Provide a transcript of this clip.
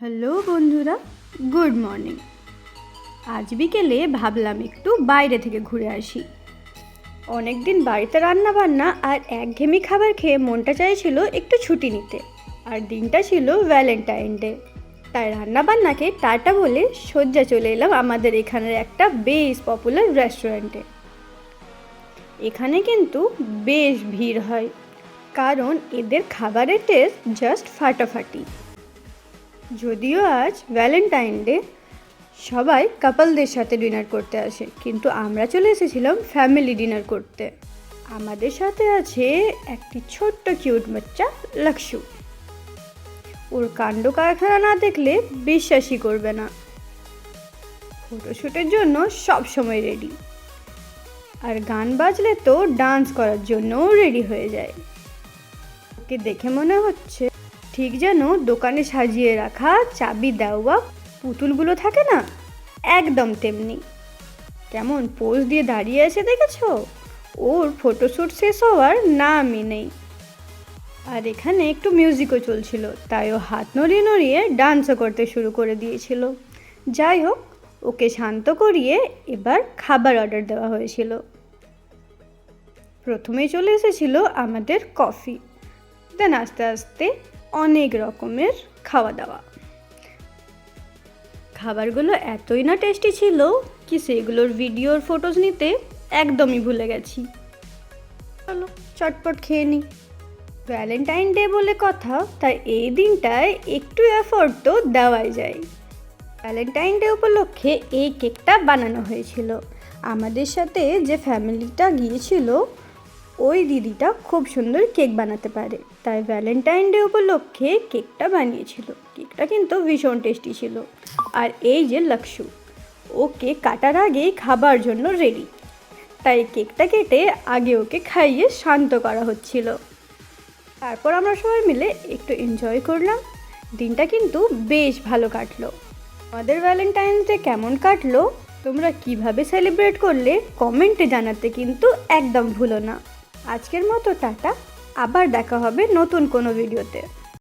Hello বন্ধুরা, good morning. আজ বিকেলে ভাবলাম একটু বাইরে থেকে ঘুরে আসি। অনেক দিন বাড়িতে রান্না বান্না আর একঘেয়েমি খাবার খেয়ে মনটা চাইছিল একটু ছুটি নিতে। আর দিনটা ছিল ভ্যালেন্টাইন ডে, তাই রান্না বান্নাকে টাটা বলে সজ্জা চলে এলাম আমাদের এখানের একটা বেশ পপুলার রেস্টুরেন্টে। এখানে কিন্তু বেশ ভিড় হয়, কারণ এদের খাবারের টেস্ট জাস্ট ফাটাফাটি। যদিও আজ ভ্যালেন্টাইন ডে, সবাই কাপলদের সাথে ডিনার করতে আসে, কিন্তু আমরা চলে এসেছিলাম ফ্যামিলি ডিনার করতে। আমাদের সাথে আছে একটি ছোট্ট কিউট বাচ্চা লক্ষু। ওর কাণ্ড কারখানা না দেখলে বিশ্বাসই করবে না। ফটোশ্যুটের জন্য সব সময় রেডি, আর গান বাজলে তো ডান্স করার জন্যও রেডি হয়ে যায়। ওকে দেখে মনে হচ্ছে ঠিক যেন দোকানে সাজিয়ে রাখা চাবি দেওয়া পুতুলগুলো থাকে না, একদম তেমনি। কেমন পোজ দিয়ে দাঁড়িয়ে আছে দেখেছো? ওর ফটোশ্যুট শেষ হওয়ার নামই নেই। আর এখানে একটু মিউজিকও চলছিল, তাই ও হাত নড়িয়ে নড়িয়ে ডান্সও করতে শুরু করে দিয়েছিল। যাই হোক, ওকে শান্ত করিয়ে এবার খাবার অর্ডার দেওয়া হয়েছিল। প্রথমেই চলে এসেছিল আমাদের কফি, দেন আস্তে আস্তে অনেক রকমের খাওয়া দাওয়া। খাবারগুলো এতই না টেস্টি ছিল কি সেগুলোর ভিডিওর ফটোজ নিতে একদমই ভুলে গেছি। চলো চটপট খেয়ে নিই। ভ্যালেন্টাইন ডে বলে কথা, তাই এই দিনটায় একটু এফোর্ট তো দেওয়াই যায়। ভ্যালেন্টাইন ডে উপলক্ষে এই কেকটা বানানো হয়েছিল। আমাদের সাথে যে ফ্যামিলিটা গিয়েছিল, ওই দিদিটা খুব সুন্দর কেক বানাতে পারে, তাই ভ্যালেন্টাইন ডে উপলক্ষে কেকটা বানিয়েছিল। কেকটা কিন্তু ভীষণ টেস্টি ছিল। আর এই যে লক্ষু, ও কেক কাটার আগেই খাবার জন্য রেডি, তাই কেকটা কেটে আগে ওকে খাইয়ে শান্ত করা হচ্ছিল। তারপর আমরা সবাই মিলে একটু এনজয় করলাম। দিনটা কিন্তু বেশ ভালো কাটলো। আমাদের ভ্যালেন্টাইন্স ডে কেমন কাটলো, তোমরা কিভাবে সেলিব্রেট করলে কমেন্টে জানাতে কিন্তু একদম ভুলো না। আজকের মতো টাটা, আবার দেখা হবে নতুন কোনো ভিডিওতে।